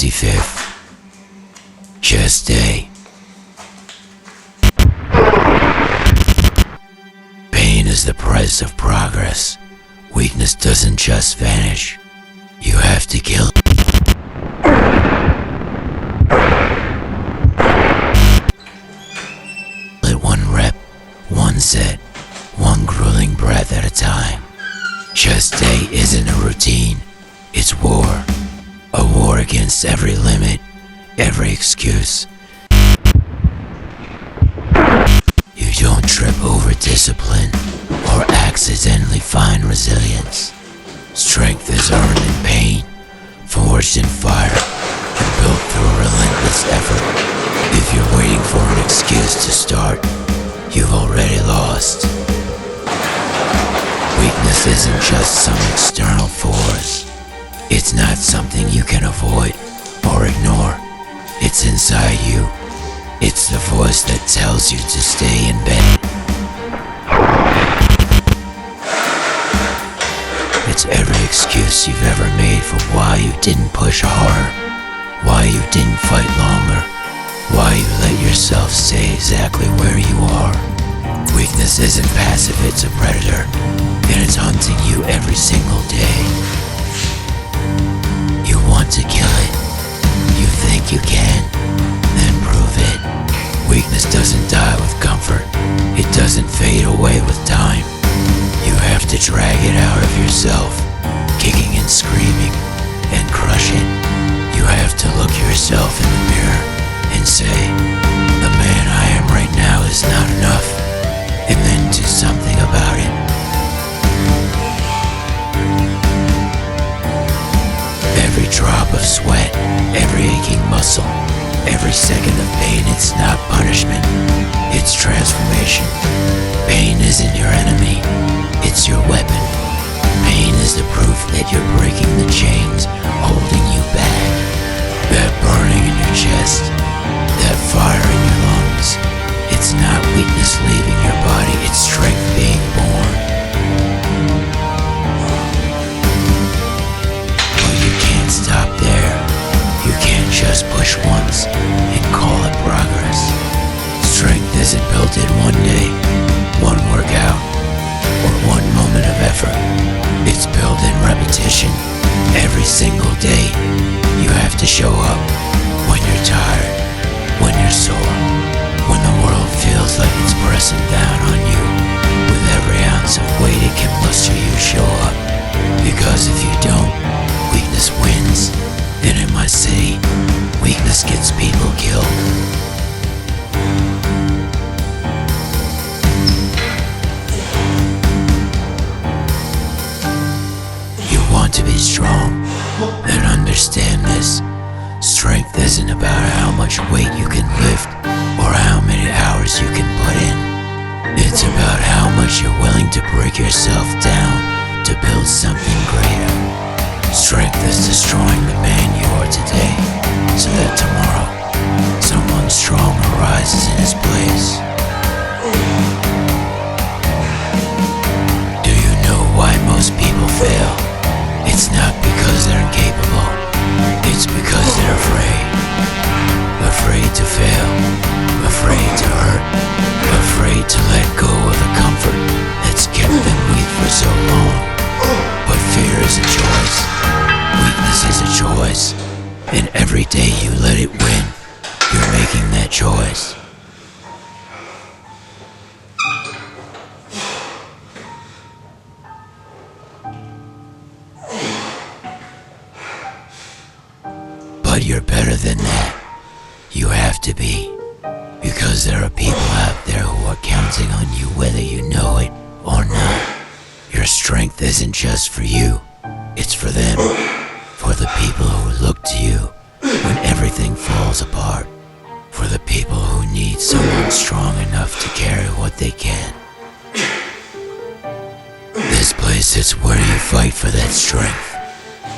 25th, Chest Day. Pain is the price of progress. Weakness doesn't just vanish. You have to kill it. One rep, one set, one grueling breath at a time. Chest Day isn't a routine. It's war. A war against every limit, every excuse. You don't trip over discipline or accidentally find resilience. Strength is earned in pain, forged in fire, and built through relentless effort. If you're waiting for an excuse to start, you've already lost. Weakness isn't just some external force. It's not something you can avoid or ignore. It's inside you. It's the voice that tells you to stay in bed. It's every excuse you've ever made for why you didn't push harder, why you didn't fight longer, why you let yourself stay exactly where you are. Weakness isn't passive, it's a predator, and it's hunting you every single day. You want to kill it. You think you can, then prove it. Weakness doesn't die with comfort. It doesn't fade away with time. You have to drag it out of yourself, kicking and screaming, and crush it. You have to look yourself in the mirror and say, the man I am right now is not enough, and then do something about it. Every drop of sweat, every aching muscle, every second of pain, it's not punishment, it's transformation. Pain isn't your enemy, it's your weapon. Pain is the proof that you're breaking the chains holding you back. That burning in your chest, that fire in your lungs, it's not weakness leaving your body, it's strength being born. But you can't stop there. You can't just push once and call it progress. Strength isn't built in one day, one workout, or one moment of effort. It's built in repetition. Every single day, you have to show up when you're tired, when you're sore, when the world feels like it's pressing down on you. With every ounce of weight it can muster, you show up. Because if you don't, weakness wins. And in my city, weakness gets people killed. You want to be strong, then understand this. Strength isn't about how much weight you can lift or how many hours you can put in. It's about how much you're willing to break yourself down to build something greater. Strength is destroying the man you are today, so that tomorrow, someone strong arises in his place. Do you know why most people fail? It's not because they're incapable, it's because they're afraid. Afraid to fail, afraid to hurt, afraid to let go of the comfort that's kept them weak for so long. But fear is a choice, weakness is a choice, and every day you let it win, you're making that choice. But you're better than that. You have to be, because there are people out there who are counting on you whether you know it or not. Your strength isn't just for you, it's for them, for the people who look to you when everything falls apart, for the people who need someone strong enough to carry what they can. This place is where you fight for that strength,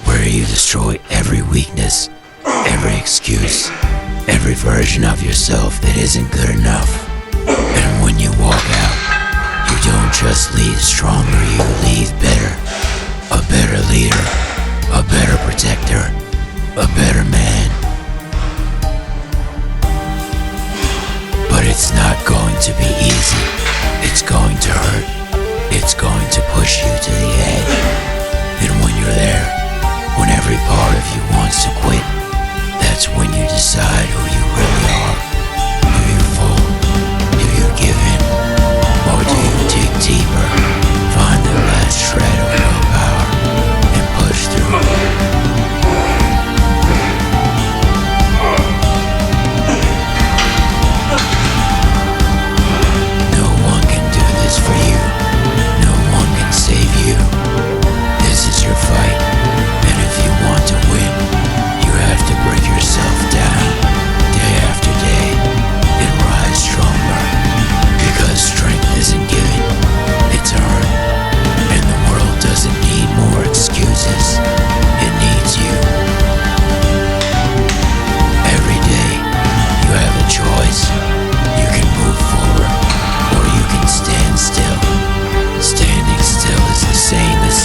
where you destroy every weakness, every excuse, every version of yourself that isn't good enough. And when you walk out, you don't just leave stronger, you leave better. A better leader, a better protector, a better man.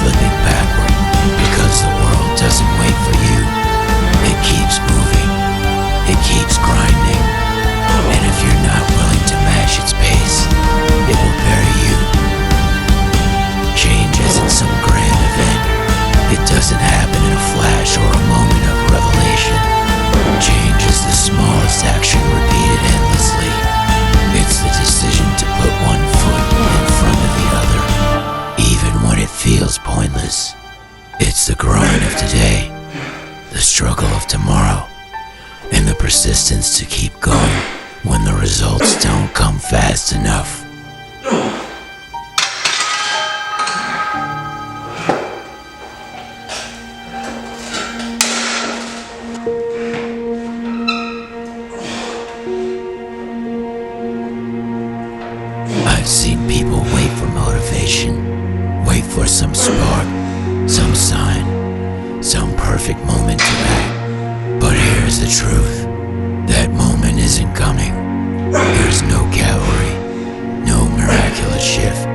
slipping backward because the world doesn't wait for you. It keeps moving. It keeps grinding. And if you're not willing to match its pace, it will bury you. Change isn't some grand event. It doesn't happen in a flash or a moment of revelation. Change is the smallest action repeated endlessly. It's the decision to put one foot in front of the other, even when it feels pointless. It's the grind of today, the struggle of tomorrow, and the persistence to keep going when the results don't come fast enough. I've seen people wait for motivation, wait for some spark, some sign, some perfect moment to act. But here's the truth, that moment isn't coming. There's no cavalry, no miraculous shift.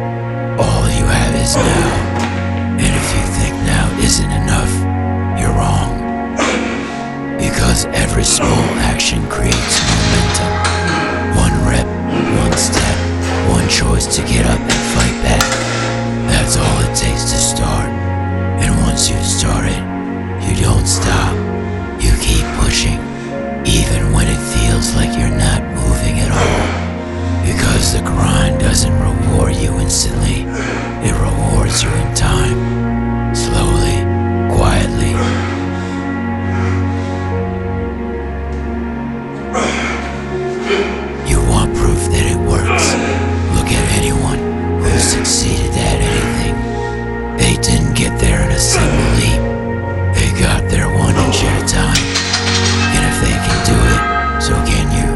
All you have is now. And if you think now isn't enough, you're wrong. Because every small action creates momentum. One rep, one step, one choice to get up and fight back. That's all it takes to start. And once you've started, you don't stop. You keep pushing, even when it feels like you're not moving at all. Because the grind doesn't reward you instantly. It rewards you in time. Slowly, quietly. You want proof that it works? Look at anyone who succeeded at anything. They didn't get there in a single leap. They got there 1 inch at a time. And if they can do it, so can you.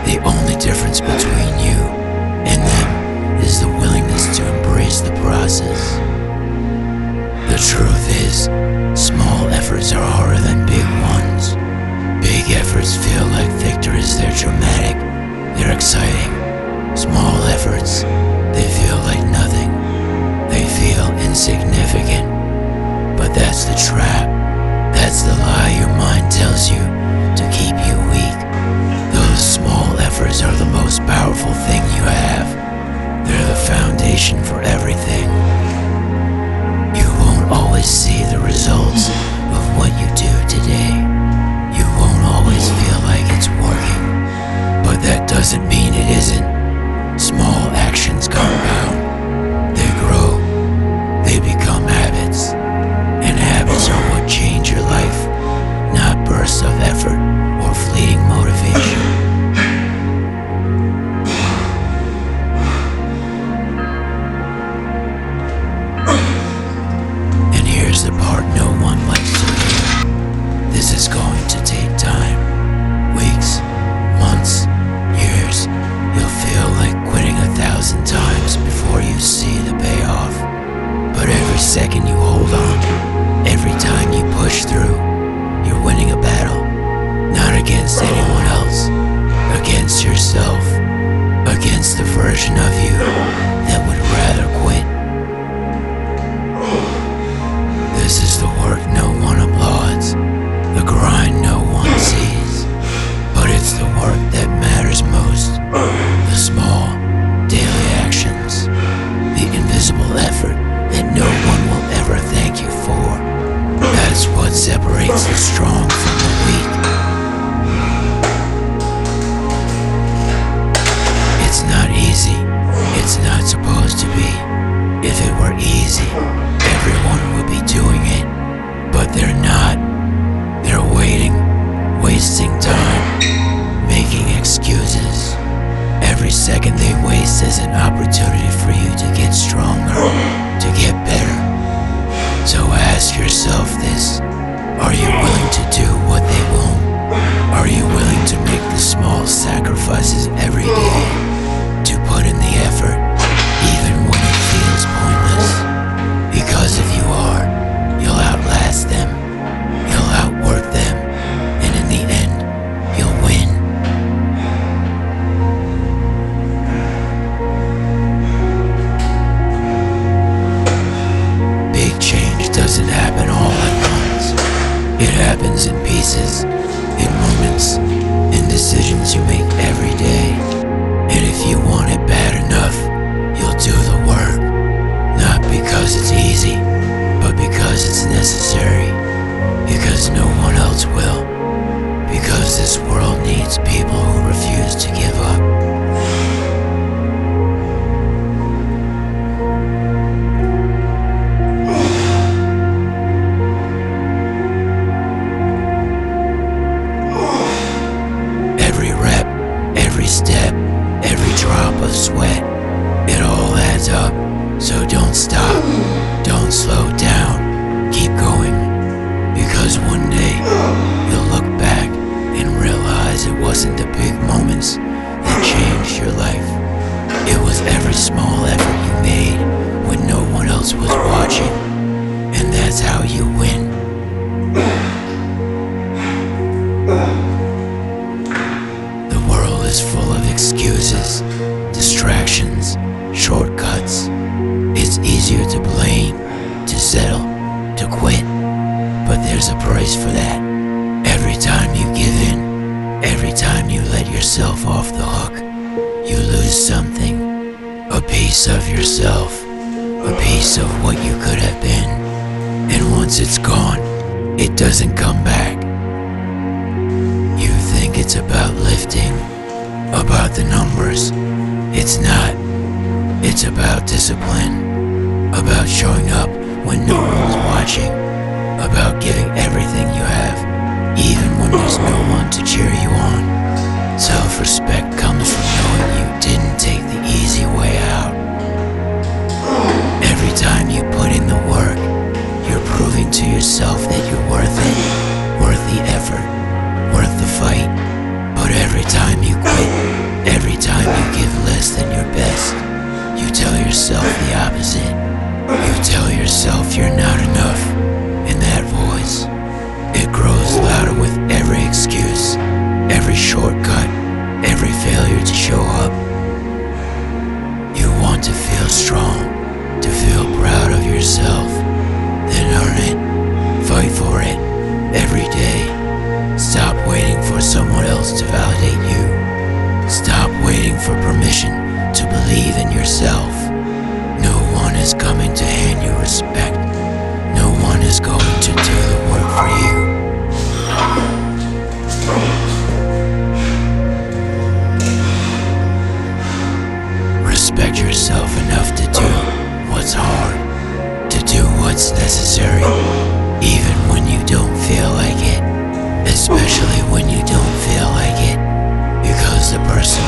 The only difference between you and them is the willingness to embrace the process. The truth is, small efforts are harder than big ones. Big efforts feel like victories. They're dramatic, they're exciting. Small efforts, they feel like nothing. They feel insignificant. But that's the trap. That's the lie your mind tells you to keep you weak. Those small efforts are the most powerful thing you have. They're the foundation for everything. You won't always see the results of what you do today. You won't always feel like it's working. But that doesn't mean it isn't. Small actions compound. They grow. They become habits. And habits are what change your life, not bursts of effort or fleeting motivation. And here's the part no one likes to hear. This is going to take time. Weeks, months, years. You'll feel like quitting 1,000 times before you see the payoff. But every second you hold on, every time you push through, you're winning a battle. Not against anyone else, against yourself, against the version of you that would rather quit. This is the work no one applauds, the grind no one sees. But it's the work that matters most, the small, daily actions, the invisible effort that no one will ever thank you for. That's what separates the strong from the weak. It's not easy. It's not supposed to be. If it were easy, everyone would be doing it. But they're not. They're waiting, wasting time, making excuses. Every second they waste is an opportunity for you to get stronger, to get better. So ask yourself this: are you willing to do what they won't? Are you willing to make the small sacrifices every day, to put in the effort, even when it feels pointless? Because if you are, you'll outlast them, you'll outwork them, and in the end, you'll win. Big places, in moments, in decisions you make every day. And if you want it bad enough, you'll do the work. Not because it's easy, but because it's necessary. Because no one else will. Because this world needs people who refuse to give up. Every rep, every step, every drop of sweat, it all adds up. So don't stop, don't slow down, keep going. Because one day, you'll look back and realize it wasn't the big moments that changed your life. It was every small effort you made when no one else was watching. And that's how you win. The world is full of excuses, distractions, shortcuts. It's easier to blame, to settle, to quit. But there's a price for that. Every time you give in, every time you let yourself off the hook, you lose something. A piece of yourself, a piece of what you could have been. And once it's gone, it doesn't come back. You think it's about lifting, about the numbers. It's not. It's about discipline, about showing up when no one's watching, about giving everything you have, even when there's no one to cheer you on. Self-respect comes from knowing you didn't take the easy way out. Every time you put in the work, you're proving to yourself that you're worth it, worth the effort, worth the fight. But every time you quit, every time you give less than your best, you tell yourself the opposite. You tell yourself you're not enough. And that voice, it grows louder with every excuse, every shortcut, every failure to show up. You want to feel strong, to feel proud of yourself. Then earn it, fight for it, every day. Stop waiting for someone else to validate you. Stop waiting for permission to believe in yourself. No one is coming to hand you respect. No one is going to do the work for you. Respect yourself enough to do what's hard, to do what's necessary, even when you don't feel like it, especially when you don't feel like it, because the person